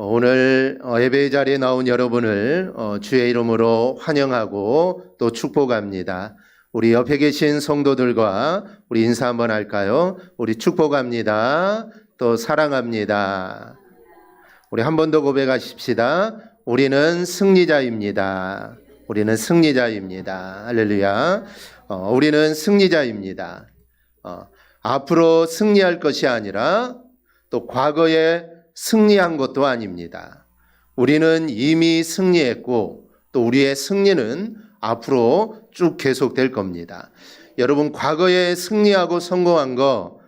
오늘 예배 자리에 나온 여러분을 주의 이름으로 환영하고 또 축복합니다. 우리 옆에 계신 성도들과 우리 인사 한번 할까요? 우리 축복합니다. 또 사랑합니다. 우리 한 번 더 고백하십시다. 우리는 승리자입니다. 우리는 승리자입니다. 할렐루야. 우리는 승리자입니다. 앞으로 승리할 것이 아니라 또 과거에 승리한 것도 아닙니다. 우리는 이미 승리했고 또 우리의 승리는 앞으로 쭉 계속될 겁니다. 여러분, 과거에 승리하고 성공한 거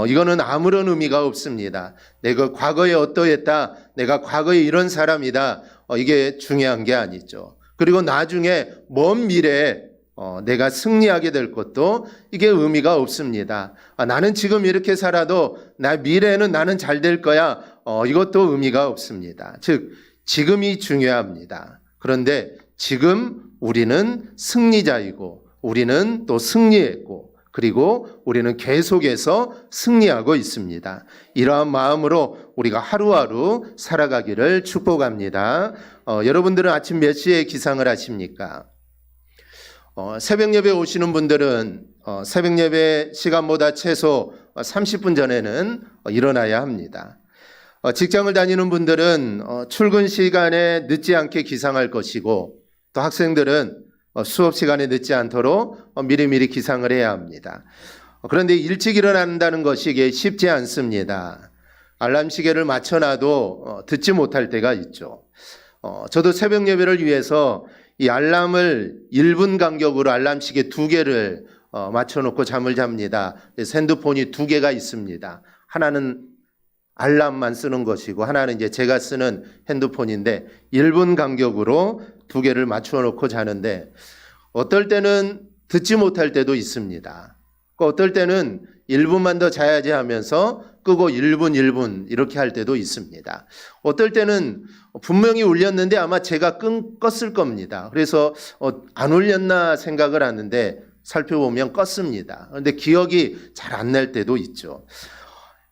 이거는 아무런 의미가 없습니다. 내가 과거에 어떠했다, 내가 과거에 이런 사람이다, 이게 중요한 게 아니죠. 그리고 나중에 먼 미래에 내가 승리하게 될 것도 이게 의미가 없습니다. 나는 지금 이렇게 살아도 나 미래에는 나는 잘 될 거야, 이것도 의미가 없습니다. 즉 지금이 중요합니다. 그런데 지금 우리는 승리자이고 우리는 또 승리했고 그리고 우리는 계속해서 승리하고 있습니다. 이러한 마음으로 우리가 하루하루 살아가기를 축복합니다. 여러분들은 아침 몇 시에 기상을 하십니까? 새벽 예배 오시는 분들은 새벽 예배 시간보다 최소 30분 전에는 일어나야 합니다. 직장을 다니는 분들은 출근 시간에 늦지 않게 기상할 것이고 또 학생들은 수업 시간에 늦지 않도록 미리미리 기상을 해야 합니다. 그런데 일찍 일어난다는 것이 이게 쉽지 않습니다. 알람 시계를 맞춰놔도 듣지 못할 때가 있죠. 저도 새벽 예배를 위해서 이 알람을 1분 간격으로 알람 시계 2개를 맞춰놓고 잠을 잡니다. 핸드폰이 2개가 있습니다. 하나는 알람만 쓰는 것이고 하나는 이제 제가 쓰는 핸드폰인데 1분 간격으로 2개를 맞춰놓고 자는데 어떨 때는 듣지 못할 때도 있습니다. 어떨 때는 1분만 더 자야지 하면서 끄고 1분 이렇게 할 때도 있습니다. 어떨 때는 분명히 울렸는데 아마 제가 껐을 겁니다. 그래서 안 울렸나 생각을 하는데 살펴보면 껐습니다. 그런데 기억이 잘 안 날 때도 있죠.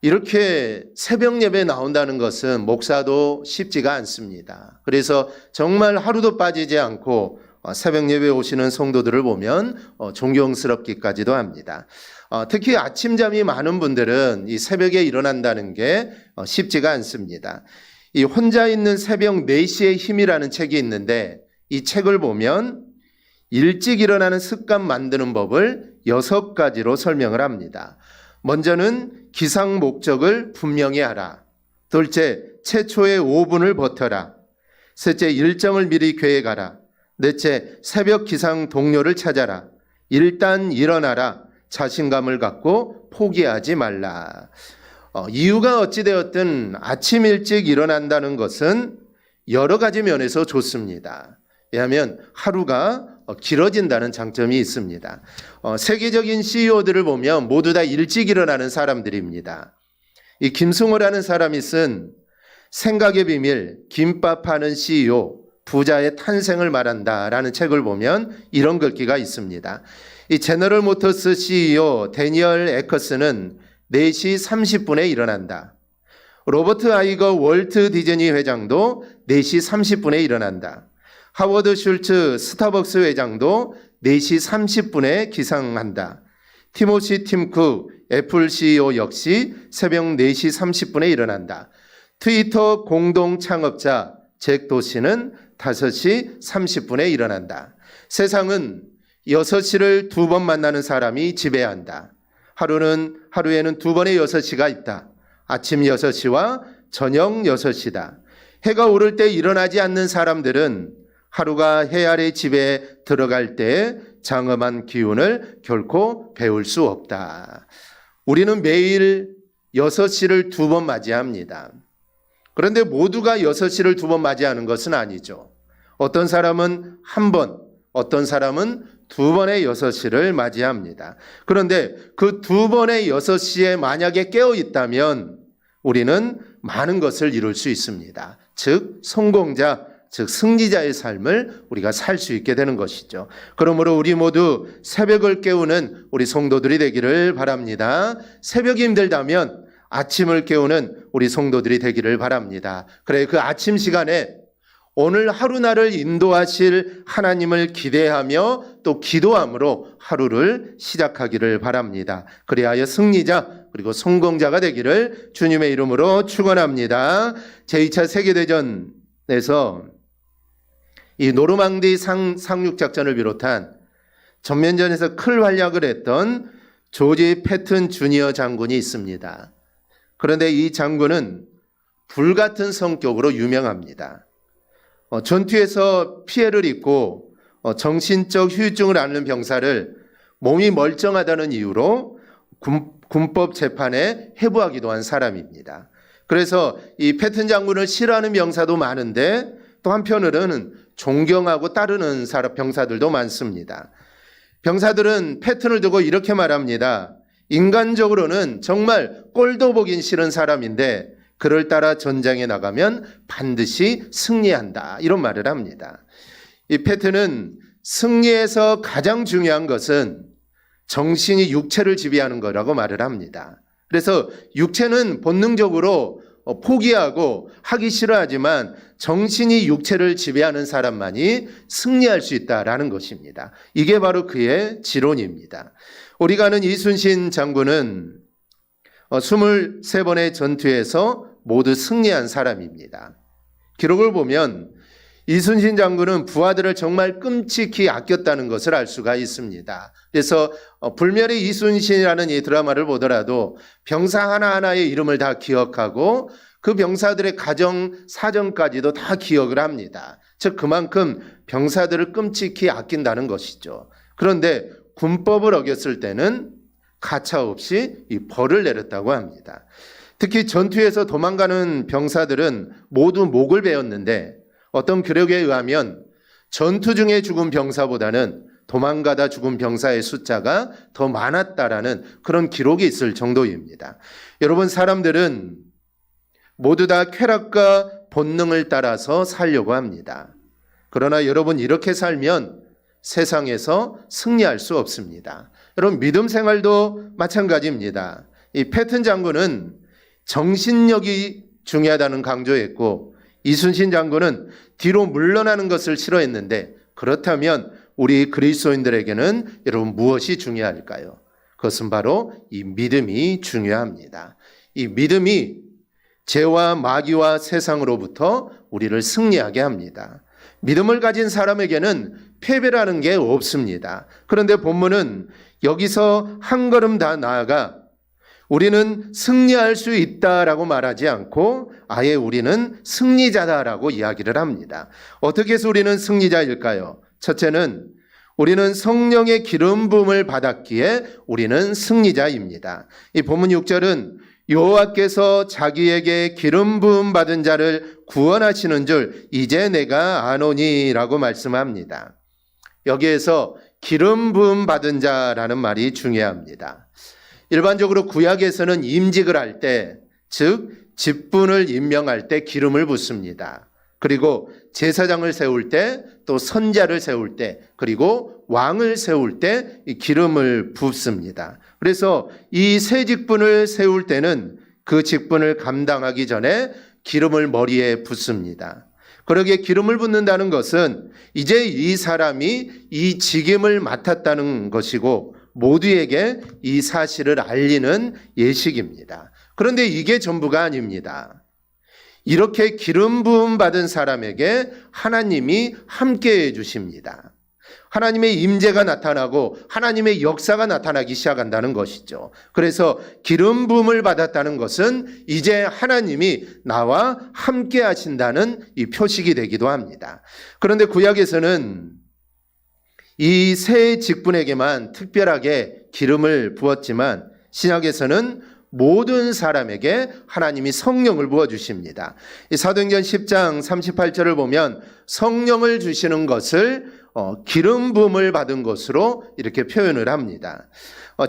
이렇게 새벽 예배에 나온다는 것은 목사도 쉽지가 않습니다. 그래서 정말 하루도 빠지지 않고 새벽 예배에 오시는 성도들을 보면 존경스럽기까지도 합니다. 특히 아침잠이 많은 분들은 이 새벽에 일어난다는 게 쉽지가 않습니다. 이 혼자 있는 새벽 4시의 힘이라는 책이 있는데 이 책을 보면 일찍 일어나는 습관 만드는 법을 6가지로 설명을 합니다. 먼저는 기상 목적을 분명히 하라. 둘째, 최초의 5분을 버텨라. 셋째, 일정을 미리 계획하라. 넷째, 새벽 기상 동료를 찾아라. 일단 일어나라. 자신감을 갖고 포기하지 말라. 이유가 어찌되었든 아침 일찍 일어난다는 것은 여러 가지 면에서 좋습니다. 왜냐하면 하루가 길어진다는 장점이 있습니다. 세계적인 CEO들을 보면 모두 다 일찍 일어나는 사람들입니다. 이 김승호라는 사람이 쓴 생각의 비밀, 김밥 파는 CEO, 부자의 탄생을 말한다라는 책을 보면 이런 글귀가 있습니다. 이 제너럴 모터스 CEO 데니얼 에커스는 4시 30분에 일어난다. 로버트 아이거 월트 디즈니 회장도 4시 30분에 일어난다. 하워드 슐츠 스타벅스 회장도 4시 30분에 기상한다. 티모시 팀쿡 애플 CEO 역시 새벽 4시 30분에 일어난다. 트위터 공동 창업자 잭 도시는 5시 30분에 일어난다. 세상은 6시를 2번 만나는 사람이 지배한다. 하루에는 2번의 6시가 있다. 아침 6시와 저녁 6시다. 해가 오를 때 일어나지 않는 사람들은 하루가 해 아래 집에 들어갈 때 장엄한 기운을 결코 배울 수 없다. 우리는 매일 6시를 2번 맞이합니다. 그런데 모두가 6시를 2번 맞이하는 것은 아니죠. 어떤 사람은 1번, 어떤 사람은 2번의 6시를 맞이합니다. 그런데 그 2번의 6시에 만약에 깨어 있다면 우리는 많은 것을 이룰 수 있습니다. 즉 성공자, 즉 승리자의 삶을 우리가 살 수 있게 되는 것이죠. 그러므로 우리 모두 새벽을 깨우는 우리 성도들이 되기를 바랍니다. 새벽이 힘들다면 아침을 깨우는 우리 성도들이 되기를 바랍니다. 그래, 그 아침 시간에 오늘 하루 나를 인도하실 하나님을 기대하며 또 기도함으로 하루를 시작하기를 바랍니다. 그리하여 승리자 그리고 성공자가 되기를 주님의 이름으로 축원합니다. 제2차 세계대전에서 이 노르망디 상륙작전을 비롯한 전면전에서 큰 활약을 했던 조지 패튼 주니어 장군이 있습니다. 그런데 이 장군은 불같은 성격으로 유명합니다. 전투에서 피해를 입고 정신적 후유증을 앓는 병사를 몸이 멀쩡하다는 이유로 군법 재판에 회부하기도 한 사람입니다. 그래서 이 패튼 장군을 싫어하는 병사도 많은데 또 한편으로는 존경하고 따르는 병사들도 많습니다. 병사들은 패튼을 두고 이렇게 말합니다. 인간적으로는 정말 꼴도 보긴 싫은 사람인데 그를 따라 전장에 나가면 반드시 승리한다. 이런 말을 합니다. 이 패튼은 승리에서 가장 중요한 것은 정신이 육체를 지배하는 거라고 말을 합니다. 그래서 육체는 본능적으로 포기하고 하기 싫어하지만 정신이 육체를 지배하는 사람만이 승리할 수 있다라는 것입니다. 이게 바로 그의 지론입니다. 우리가 아는 이순신 장군은 23번의 전투에서 모두 승리한 사람입니다. 기록을 보면 이순신 장군은 부하들을 정말 끔찍히 아꼈다는 것을 알 수가 있습니다. 그래서 불멸의 이순신이라는 이 드라마를 보더라도 병사 하나하나의 이름을 다 기억하고 그 병사들의 가정 사정까지도 다 기억을 합니다. 즉 그만큼 병사들을 끔찍히 아낀다는 것이죠. 그런데 군법을 어겼을 때는 가차없이 이 벌을 내렸다고 합니다. 특히 전투에서 도망가는 병사들은 모두 목을 베었는데 어떤 기록에 의하면 전투 중에 죽은 병사보다는 도망가다 죽은 병사의 숫자가 더 많았다라는 그런 기록이 있을 정도입니다. 여러분, 사람들은 모두 다 쾌락과 본능을 따라서 살려고 합니다. 그러나 여러분, 이렇게 살면 세상에서 승리할 수 없습니다. 여러분, 믿음 생활도 마찬가지입니다. 이 패튼 장군은 정신력이 중요하다는 강조했고 이순신 장군은 뒤로 물러나는 것을 싫어했는데 그렇다면 우리 그리스도인들에게는 여러분 무엇이 중요할까요? 그것은 바로 이 믿음이 중요합니다. 이 믿음이 죄와 마귀와 세상으로부터 우리를 승리하게 합니다. 믿음을 가진 사람에게는 패배라는 게 없습니다. 그런데 본문은 여기서 한 걸음 더 나아가 우리는 승리할 수 있다라고 말하지 않고 아예 우리는 승리자다라고 이야기를 합니다. 어떻게 해서 우리는 승리자일까요? 첫째는 우리는 성령의 기름 부음을 받았기에 우리는 승리자입니다. 이 본문 6절은 여호와께서 자기에게 기름 부음 받은 자를 구원하시는 줄 이제 내가 아노니라고 말씀합니다. 여기에서 기름 부음 받은 자라는 말이 중요합니다. 일반적으로 구약에서는 임직을 할 때, 즉 직분을 임명할 때 기름을 붓습니다. 그리고 제사장을 세울 때, 또 선자를 세울 때, 그리고 왕을 세울 때 이 기름을 붓습니다. 그래서 이 새 직분을 세울 때는 그 직분을 감당하기 전에 기름을 머리에 붓습니다. 그러기에 기름을 붓는다는 것은 이제 이 사람이 이 직임을 맡았다는 것이고 모두에게 이 사실을 알리는 예식입니다. 그런데 이게 전부가 아닙니다. 이렇게 기름 부음 받은 사람에게 하나님이 함께해 주십니다. 하나님의 임재가 나타나고 하나님의 역사가 나타나기 시작한다는 것이죠. 그래서 기름 부음을 받았다는 것은 이제 하나님이 나와 함께 하신다는 이 표식이 되기도 합니다. 그런데 구약에서는 이 새 직분에게만 특별하게 기름을 부었지만 신약에서는 모든 사람에게 하나님이 성령을 부어주십니다. 이 사도행전 10장 38절을 보면 성령을 주시는 것을 기름 부음을 받은 것으로 이렇게 표현을 합니다.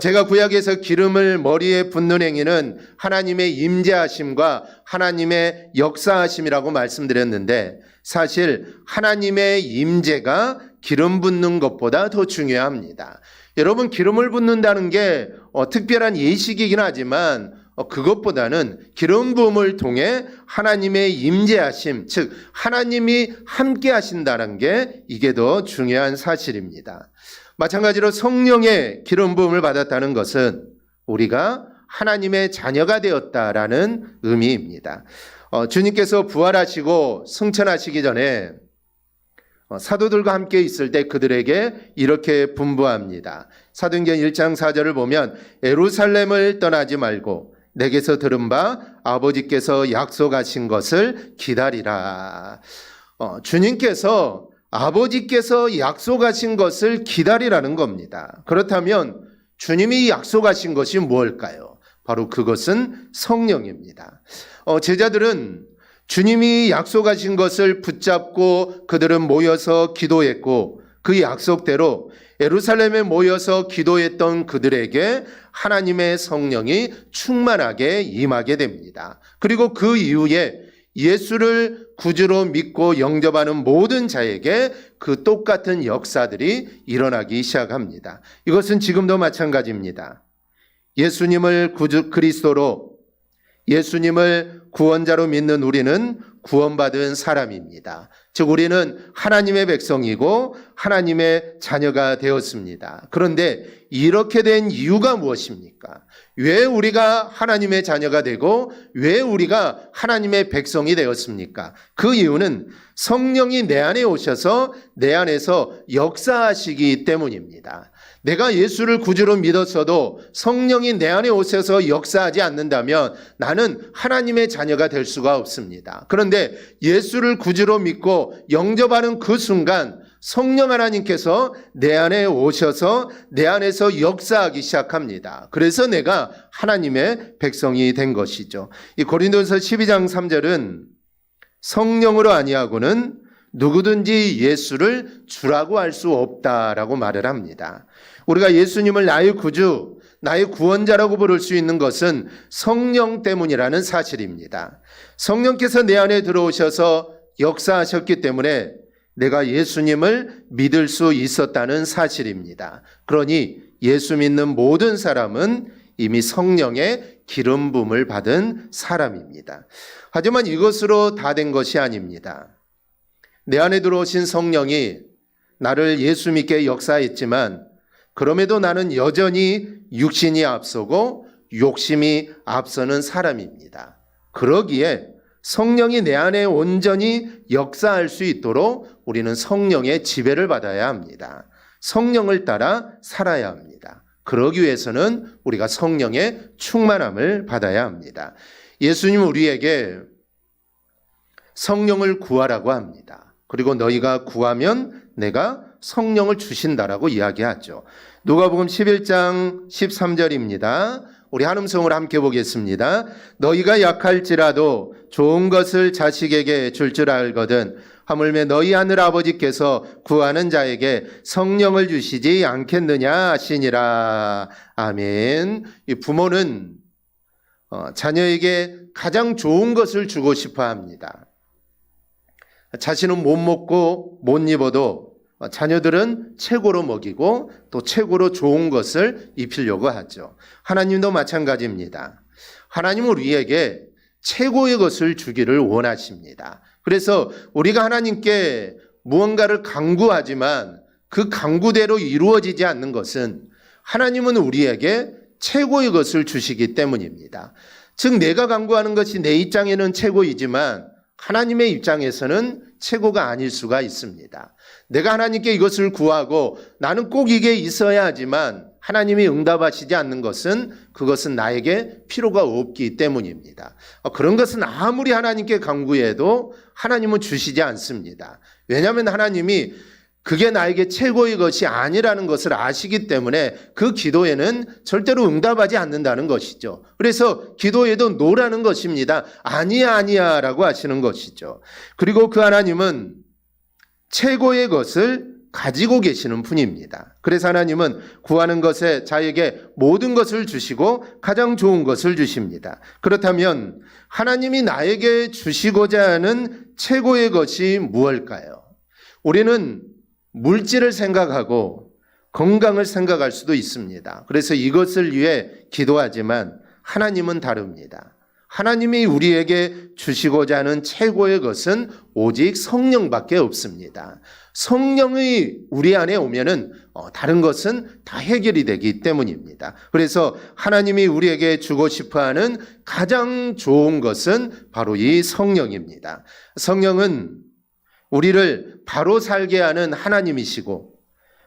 제가 구약에서 기름을 머리에 붓는 행위는 하나님의 임재하심과 하나님의 역사하심이라고 말씀드렸는데 사실 하나님의 임재가 기름 붓는 것보다 더 중요합니다. 여러분, 기름을 붓는다는 게 특별한 예식이긴 하지만 그것보다는 기름 부음을 통해 하나님의 임재하심, 즉 하나님이 함께 하신다는 게 이게 더 중요한 사실입니다. 마찬가지로 성령의 기름 부음을 받았다는 것은 우리가 하나님의 자녀가 되었다라는 의미입니다. 주님께서 부활하시고 승천하시기 전에 사도들과 함께 있을 때 그들에게 이렇게 분부합니다. 사도행전 1장 4절을 보면 예루살렘을 떠나지 말고 내게서 들은 바 아버지께서 약속하신 것을 기다리라. 주님께서 아버지께서 약속하신 것을 기다리라는 겁니다. 그렇다면 주님이 약속하신 것이 무엇일까요? 바로 그것은 성령입니다. 제자들은 주님이 약속하신 것을 붙잡고 그들은 모여서 기도했고 그 약속대로 예루살렘에 모여서 기도했던 그들에게 하나님의 성령이 충만하게 임하게 됩니다. 그리고 그 이후에 예수를 구주로 믿고 영접하는 모든 자에게 그 똑같은 역사들이 일어나기 시작합니다. 이것은 지금도 마찬가지입니다. 예수님을 구주 그리스도로, 예수님을 구원자로 믿는 우리는 구원받은 사람입니다. 즉 우리는 하나님의 백성이고 하나님의 자녀가 되었습니다. 그런데 이렇게 된 이유가 무엇입니까? 왜 우리가 하나님의 자녀가 되고 왜 우리가 하나님의 백성이 되었습니까? 그 이유는 성령이 내 안에 오셔서 내 안에서 역사하시기 때문입니다. 내가 예수를 구주로 믿었어도 성령이 내 안에 오셔서 역사하지 않는다면 나는 하나님의 자녀가 될 수가 없습니다. 그런데 예수를 구주로 믿고 영접하는 그 순간 성령 하나님께서 내 안에 오셔서 내 안에서 역사하기 시작합니다. 그래서 내가 하나님의 백성이 된 것이죠. 이 고린도전서 12장 3절은 성령으로 아니하고는 누구든지 예수를 주라고 할 수 없다라고 말을 합니다. 우리가 예수님을 나의 구주, 나의 구원자라고 부를 수 있는 것은 성령 때문이라는 사실입니다. 성령께서 내 안에 들어오셔서 역사하셨기 때문에 내가 예수님을 믿을 수 있었다는 사실입니다. 그러니 예수 믿는 모든 사람은 이미 성령의 기름 부음을 받은 사람입니다. 하지만 이것으로 다 된 것이 아닙니다. 내 안에 들어오신 성령이 나를 예수 믿게 역사했지만 그럼에도 나는 여전히 육신이 앞서고 욕심이 앞서는 사람입니다. 그러기에 성령이 내 안에 온전히 역사할 수 있도록 우리는 성령의 지배를 받아야 합니다. 성령을 따라 살아야 합니다. 그러기 위해서는 우리가 성령의 충만함을 받아야 합니다. 예수님은 우리에게 성령을 구하라고 합니다. 그리고 너희가 구하면 내가 성령을 주신다라고 이야기하죠. 누가복음 11장 13절입니다. 우리 한음성으로 함께 보겠습니다. 너희가 약할지라도 좋은 것을 자식에게 줄 줄 알거든 하물며 너희 하늘 아버지께서 구하는 자에게 성령을 주시지 않겠느냐 하시니라. 아멘. 이 부모는 자녀에게 가장 좋은 것을 주고 싶어 합니다. 자신은 못 먹고 못 입어도 자녀들은 최고로 먹이고 또 최고로 좋은 것을 입히려고 하죠. 하나님도 마찬가지입니다. 하나님은 우리에게 최고의 것을 주기를 원하십니다. 그래서 우리가 하나님께 무언가를 강구하지만 그 강구대로 이루어지지 않는 것은 하나님은 우리에게 최고의 것을 주시기 때문입니다. 즉 내가 강구하는 것이 내 입장에는 최고이지만 하나님의 입장에서는 최고가 아닐 수가 있습니다. 내가 하나님께 이것을 구하고 나는 꼭 이게 있어야 하지만 하나님이 응답하시지 않는 것은 그것은 나에게 필요가 없기 때문입니다. 그런 것은 아무리 하나님께 간구해도 하나님은 주시지 않습니다. 왜냐하면 하나님이 그게 나에게 최고의 것이 아니라는 것을 아시기 때문에 그 기도에는 절대로 응답하지 않는다는 것이죠. 그래서 기도에도 노라는 것입니다. 아니야 아니야 라고 하시는 것이죠. 그리고 그 하나님은 최고의 것을 가지고 계시는 분입니다. 그래서 하나님은 구하는 것에 자에게 모든 것을 주시고 가장 좋은 것을 주십니다. 그렇다면 하나님이 나에게 주시고자 하는 최고의 것이 무엇일까요? 우리는 물질을 생각하고 건강을 생각할 수도 있습니다. 그래서 이것을 위해 기도하지만 하나님은 다릅니다. 하나님이 우리에게 주시고자 하는 최고의 것은 오직 성령밖에 없습니다. 성령이 우리 안에 오면은 다른 것은 다 해결이 되기 때문입니다. 그래서 하나님이 우리에게 주고 싶어하는 가장 좋은 것은 바로 이 성령입니다. 성령은 우리를 바로 살게 하는 하나님이시고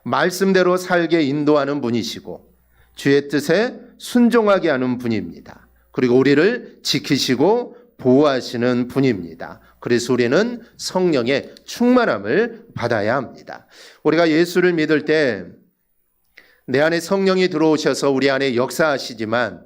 말씀대로 살게 인도하는 분이시고 주의 뜻에 순종하게 하는 분입니다. 그리고 우리를 지키시고 보호하시는 분입니다. 그래서 우리는 성령의 충만함을 받아야 합니다. 우리가 예수를 믿을 때 내 안에 성령이 들어오셔서 우리 안에 역사하시지만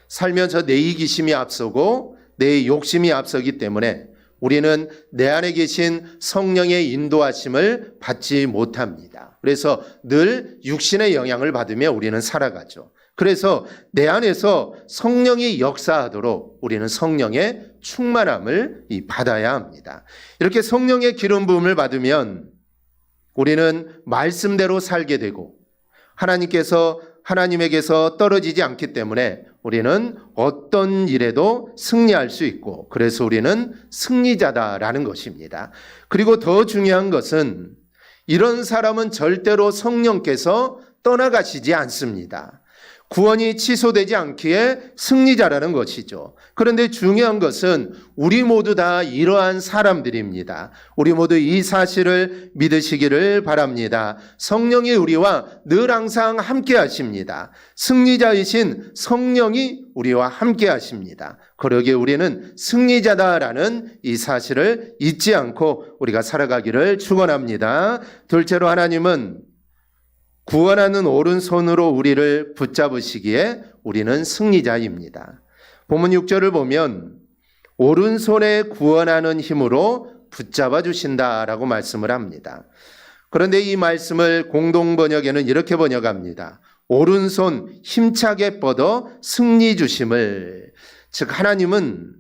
살면서 내 이기심이 앞서고 내 욕심이 앞서기 때문에 우리는 내 안에 계신 성령의 인도하심을 받지 못합니다. 그래서 늘 육신의 영향을 받으며 우리는 살아가죠. 그래서 내 안에서 성령이 역사하도록 우리는 성령의 충만함을 받아야 합니다. 이렇게 성령의 기름 부음을 받으면 우리는 말씀대로 살게 되고 하나님에게서 떨어지지 않기 때문에 우리는 어떤 일에도 승리할 수 있고 그래서 우리는 승리자다라는 것입니다. 그리고 더 중요한 것은 이런 사람은 절대로 성령께서 떠나가시지 않습니다. 구원이 취소되지 않기에 승리자라는 것이죠. 그런데 중요한 것은 우리 모두 다 이러한 사람들입니다. 우리 모두 이 사실을 믿으시기를 바랍니다. 성령이 우리와 늘 항상 함께 하십니다. 승리자이신 성령이 우리와 함께 하십니다. 그러기에 우리는 승리자다라는 이 사실을 잊지 않고 우리가 살아가기를 축원합니다. 둘째로 하나님은 구원하는 오른손으로 우리를 붙잡으시기에 우리는 승리자입니다. 본문 6절을 보면 오른손에 구원하는 힘으로 붙잡아 주신다라고 말씀을 합니다. 그런데 이 말씀을 공동번역에는 이렇게 번역합니다. 오른손 힘차게 뻗어 승리 주심을. 즉 하나님은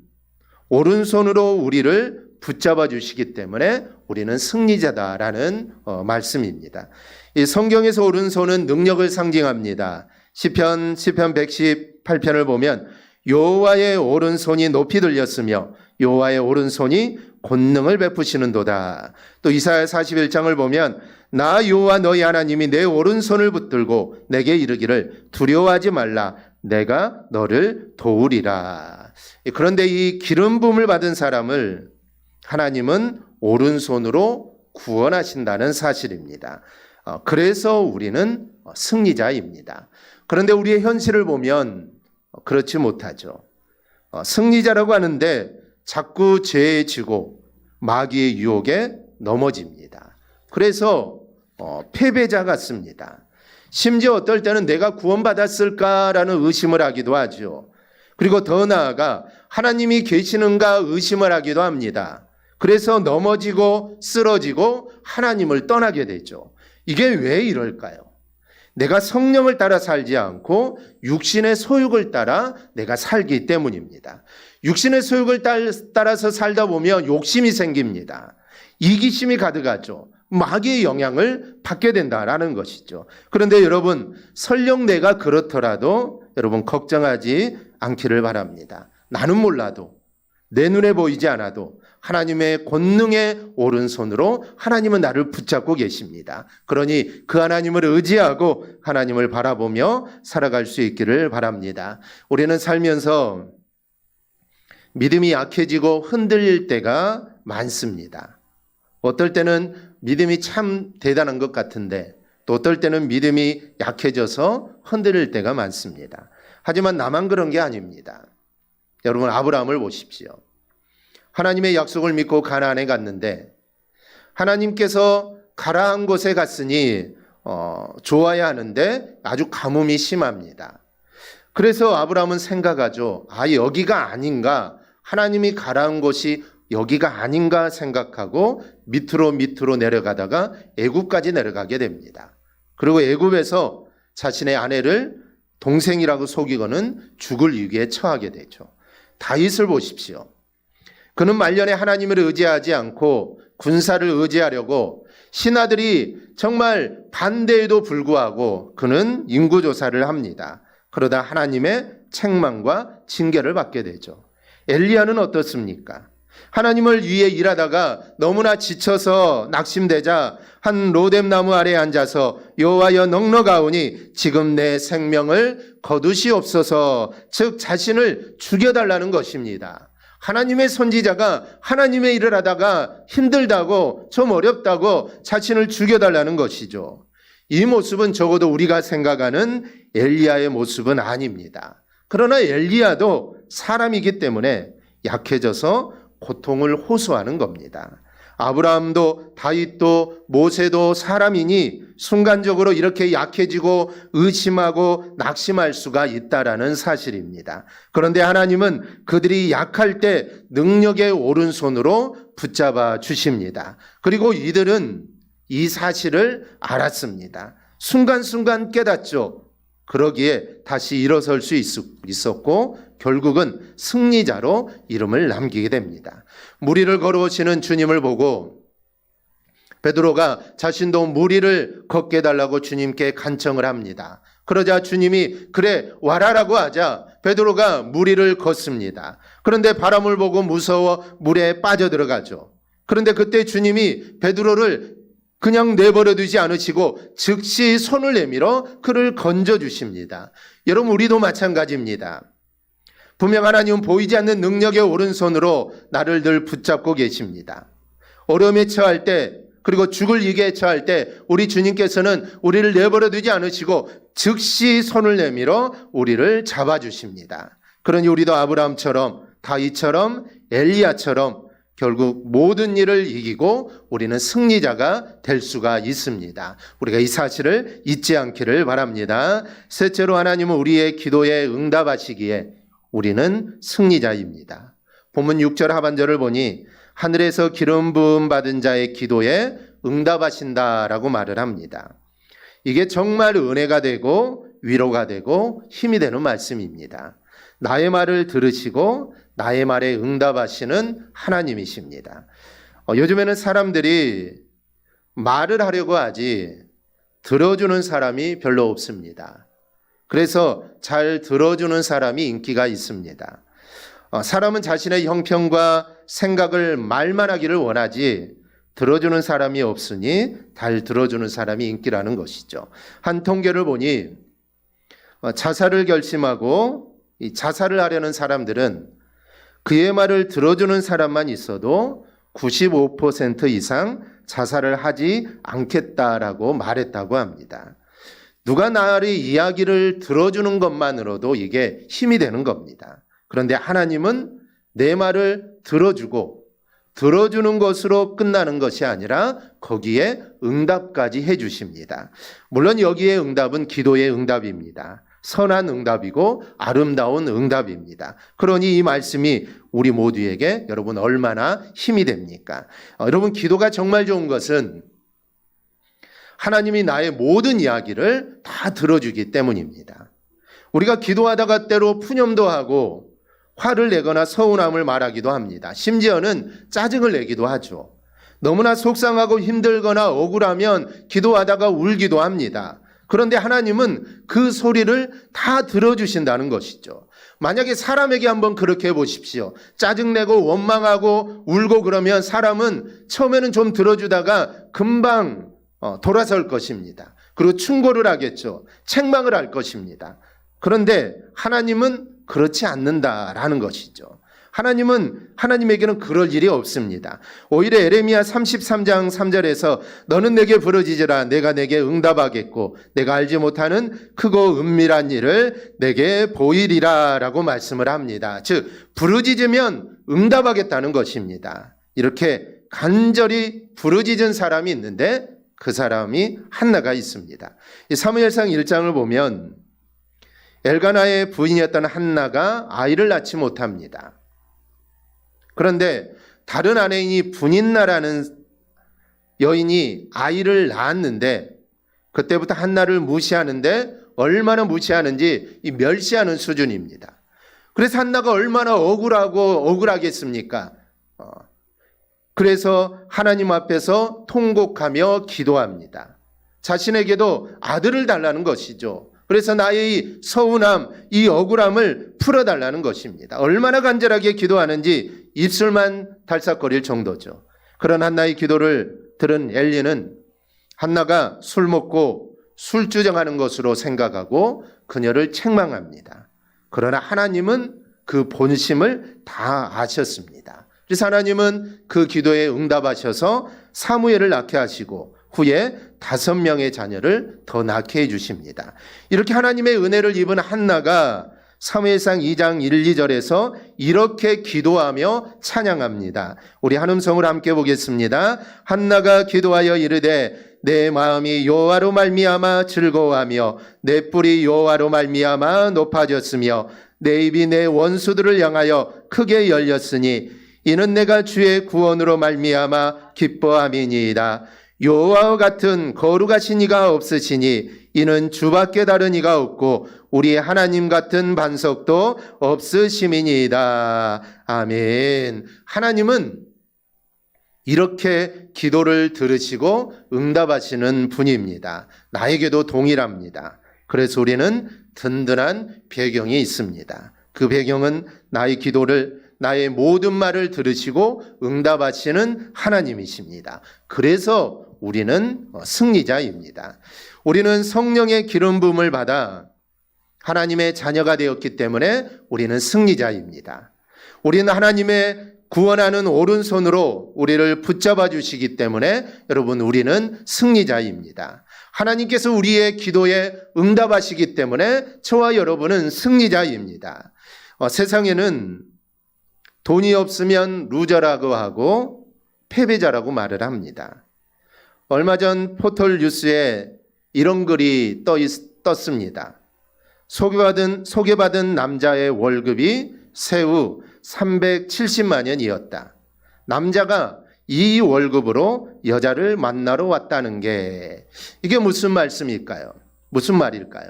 오른손으로 우리를 붙잡아 주시기 때문에 우리는 승리자다라는 말씀입니다. 이 성경에서 오른손은 능력을 상징합니다. 시편 118편을 보면 여호와의 오른손이 높이 들렸으며 여호와의 오른손이 권능을 베푸시는도다. 또 이사야 41장을 보면 나 여호와 너희 하나님이 내 오른손을 붙들고 내게 이르기를 두려워하지 말라 내가 너를 도우리라. 그런데 이 기름 부음을 받은 사람을 하나님은 오른손으로 구원하신다는 사실입니다. 그래서 우리는 승리자입니다. 그런데 우리의 현실을 보면 그렇지 못하죠. 승리자라고 하는데 자꾸 죄에 지고 마귀의 유혹에 넘어집니다. 그래서 패배자 같습니다. 심지어 어떨 때는 내가 구원받았을까라는 의심을 하기도 하죠. 그리고 더 나아가 하나님이 계시는가 의심을 하기도 합니다. 그래서 넘어지고 쓰러지고 하나님을 떠나게 되죠. 이게 왜 이럴까요? 내가 성령을 따라 살지 않고 육신의 소욕을 따라 내가 살기 때문입니다. 육신의 소욕을 따라서 살다 보면 욕심이 생깁니다. 이기심이 가득하죠. 마귀의 영향을 받게 된다라는 것이죠. 그런데 여러분, 설령 내가 그렇더라도 여러분 걱정하지 않기를 바랍니다. 나는 몰라도 내 눈에 보이지 않아도 하나님의 권능의 오른손으로 하나님은 나를 붙잡고 계십니다. 그러니 그 하나님을 의지하고 하나님을 바라보며 살아갈 수 있기를 바랍니다. 우리는 살면서 믿음이 약해지고 흔들릴 때가 많습니다. 어떨 때는 믿음이 참 대단한 것 같은데 또 어떨 때는 믿음이 약해져서 흔들릴 때가 많습니다. 하지만 나만 그런 게 아닙니다. 여러분 아브라함을 보십시오. 하나님의 약속을 믿고 가나안에 갔는데 하나님께서 가라한 곳에 갔으니 좋아야 하는데 아주 가뭄이 심합니다. 그래서 아브라함은 생각하죠. 여기가 아닌가, 하나님이 가라한 곳이 여기가 아닌가 생각하고 밑으로 내려가다가 애굽까지 내려가게 됩니다. 그리고 애굽에서 자신의 아내를 동생이라고 속이고는 죽을 위기에 처하게 되죠. 다윗을 보십시오. 그는 말년에 하나님을 의지하지 않고 군사를 의지하려고 신하들이 정말 반대에도 불구하고 그는 인구조사를 합니다. 그러다 하나님의 책망과 징계를 받게 되죠. 엘리야는 어떻습니까? 하나님을 위해 일하다가 너무나 지쳐서 낙심되자 한 로뎀나무 아래에 앉아서 여호와여 넉넉하오니 지금 내 생명을 거두시옵소서, 즉 자신을 죽여달라는 것입니다. 하나님의 선지자가 하나님의 일을 하다가 힘들다고 좀 어렵다고 자신을 죽여달라는 것이죠. 이 모습은 적어도 우리가 생각하는 엘리야의 모습은 아닙니다. 그러나 엘리야도 사람이기 때문에 약해져서 고통을 호소하는 겁니다. 아브라함도 다윗도 모세도 사람이니 순간적으로 이렇게 약해지고 의심하고 낙심할 수가 있다라는 사실입니다. 그런데 하나님은 그들이 약할 때 능력의 오른손으로 붙잡아 주십니다. 그리고 이들은 이 사실을 알았습니다. 순간순간 깨닫죠. 그러기에 다시 일어설 수 있었고 결국은 승리자로 이름을 남기게 됩니다. 무리를 걸어오시는 주님을 보고 베드로가 자신도 무리를 걷게 해달라고 주님께 간청을 합니다. 그러자 주님이 그래 와라라고 하자 베드로가 무리를 걷습니다. 그런데 바람을 보고 무서워 물에 빠져들어가죠. 그런데 그때 주님이 베드로를 그냥 내버려 두지 않으시고 즉시 손을 내밀어 그를 건져주십니다. 여러분 우리도 마찬가지입니다. 분명 하나님은 보이지 않는 능력의 오른손으로 나를 늘 붙잡고 계십니다. 어려움에 처할 때 그리고 죽을 위기에 처할 때 우리 주님께서는 우리를 내버려 두지 않으시고 즉시 손을 내밀어 우리를 잡아주십니다. 그러니 우리도 아브라함처럼 다윗처럼 엘리야처럼 결국 모든 일을 이기고 우리는 승리자가 될 수가 있습니다. 우리가 이 사실을 잊지 않기를 바랍니다. 셋째로 하나님은 우리의 기도에 응답하시기에 우리는 승리자입니다. 본문 6절 하반절을 보니 하늘에서 기름 부음 받은 자의 기도에 응답하신다라고 말을 합니다. 이게 정말 은혜가 되고 위로가 되고 힘이 되는 말씀입니다. 나의 말을 들으시고 나의 말에 응답하시는 하나님이십니다. 요즘에는 사람들이 말을 하려고 하지 들어주는 사람이 별로 없습니다. 그래서 잘 들어주는 사람이 인기가 있습니다. 사람은 자신의 형편과 생각을 말만 하기를 원하지 들어주는 사람이 없으니 잘 들어주는 사람이 인기라는 것이죠. 한 통계를 보니 자살을 결심하고 이 자살을 하려는 사람들은 그의 말을 들어주는 사람만 있어도 95% 이상 자살을 하지 않겠다라고 말했다고 합니다. 누가 나의 이야기를 들어주는 것만으로도 이게 힘이 되는 겁니다. 그런데 하나님은 내 말을 들어주고 들어주는 것으로 끝나는 것이 아니라 거기에 응답까지 해주십니다. 물론 여기에 응답은 기도의 응답입니다. 선한 응답이고 아름다운 응답입니다. 그러니 이 말씀이 우리 모두에게 여러분 얼마나 힘이 됩니까? 여러분 기도가 정말 좋은 것은 하나님이 나의 모든 이야기를 다 들어주기 때문입니다. 우리가 기도하다가 때로 푸념도 하고 화를 내거나 서운함을 말하기도 합니다. 심지어는 짜증을 내기도 하죠. 너무나 속상하고 힘들거나 억울하면 기도하다가 울기도 합니다. 그런데 하나님은 그 소리를 다 들어주신다는 것이죠. 만약에 사람에게 한번 그렇게 해보십시오. 짜증내고 원망하고 울고 그러면 사람은 처음에는 좀 들어주다가 금방 돌아설 것입니다. 그리고 충고를 하겠죠. 책망을 할 것입니다. 그런데 하나님은 그렇지 않는다라는 것이죠. 하나님에게는 그럴 일이 없습니다. 오히려 에레미야 33장 3절에서 너는 내게 부르짖으라 내가 내게 응답하겠고 내가 알지 못하는 크고 은밀한 일을 내게 보이리라 라고 말씀을 합니다. 즉 부르짖으면 응답하겠다는 것입니다. 이렇게 간절히 부르짖은 사람이 있는데 그 사람이 한나가 있습니다. 이 사무엘상 1장을 보면 엘가나의 부인이었던 한나가 아이를 낳지 못합니다. 그런데 다른 아내인이 분인나라는 여인이 아이를 낳았는데 그때부터 한나를 무시하는데 얼마나 무시하는지 멸시하는 수준입니다. 그래서 한나가 얼마나 억울하겠습니까? 그래서 하나님 앞에서 통곡하며 기도합니다. 자신에게도 아들을 달라는 것이죠. 그래서 나의 이 서운함, 이 억울함을 풀어달라는 것입니다. 얼마나 간절하게 기도하는지 입술만 달싹거릴 정도죠. 그런 한나의 기도를 들은 엘리는 한나가 술 먹고 술주정하는 것으로 생각하고 그녀를 책망합니다. 그러나 하나님은 그 본심을 다 아셨습니다. 그래서 하나님은 그 기도에 응답하셔서 사무엘을 낳게 하시고 후에 5명의 자녀를 더 낳게 해주십니다. 이렇게 하나님의 은혜를 입은 한나가 사무엘상 2장 1, 2절에서 이렇게 기도하며 찬양합니다. 우리 한음성을 함께 보겠습니다. 한나가 기도하여 이르되 내 마음이 여호와로 말미암아 즐거워하며 내 뿔이 여호와로 말미암아 높아졌으며 내 입이 내 원수들을 향하여 크게 열렸으니 이는 내가 주의 구원으로 말미암아 기뻐함이니이다. 여호와와 같은 거룩하신 이가 없으시니 이는 주밖에 다른 이가 없고 우리의 하나님 같은 반석도 없으심이니이다. 아멘. 하나님은 이렇게 기도를 들으시고 응답하시는 분입니다. 나에게도 동일합니다. 그래서 우리는 든든한 배경이 있습니다. 그 배경은 나의 기도를, 나의 모든 말을 들으시고 응답하시는 하나님이십니다. 그래서 우리는 승리자입니다. 우리는 성령의 기름 부음을 받아 하나님의 자녀가 되었기 때문에 우리는 승리자입니다. 우리는 하나님의 구원하는 오른손으로 우리를 붙잡아 주시기 때문에 여러분 우리는 승리자입니다. 하나님께서 우리의 기도에 응답하시기 때문에 저와 여러분은 승리자입니다. 세상에는 돈이 없으면 루저라고 하고 패배자라고 말을 합니다. 얼마 전 포털 뉴스에 이런 글이 떴습니다. 소개받은 남자의 월급이 세후 370만 원이었다. 남자가 이 월급으로 여자를 만나러 왔다는 게 이게 무슨 말씀일까요? 무슨 말일까요?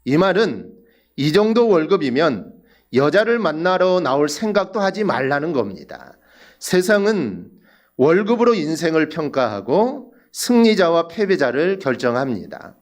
이 말은 이 정도 월급이면 여자를 만나러 나올 생각도 하지 말라는 겁니다. 세상은 월급으로 인생을 평가하고 승리자와 패배자를 결정합니다.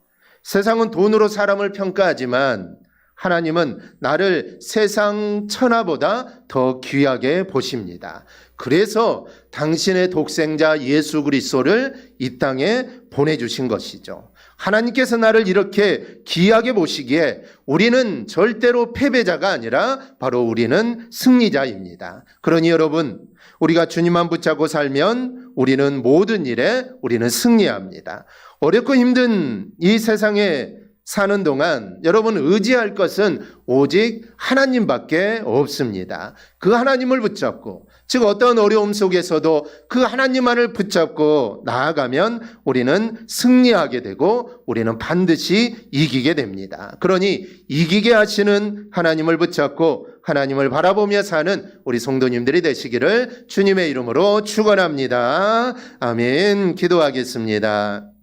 세상은 돈으로 사람을 평가하지만 하나님은 나를 세상 천하보다 더 귀하게 보십니다. 그래서 당신의 독생자 예수 그리스도를 이 땅에 보내주신 것이죠. 하나님께서 나를 이렇게 귀하게 보시기에 우리는 절대로 패배자가 아니라 바로 우리는 승리자입니다. 그러니 여러분, 우리가 주님만 붙잡고 살면 우리는 모든 일에 우리는 승리합니다. 어렵고 힘든 이 세상에 사는 동안 여러분 의지할 것은 오직 하나님밖에 없습니다. 그 하나님을 붙잡고, 즉 어떤 어려움 속에서도 그 하나님만을 붙잡고 나아가면 우리는 승리하게 되고 우리는 반드시 이기게 됩니다. 그러니 이기게 하시는 하나님을 붙잡고 하나님을 바라보며 사는 우리 성도님들이 되시기를 주님의 이름으로 축원합니다. 아멘. 기도하겠습니다.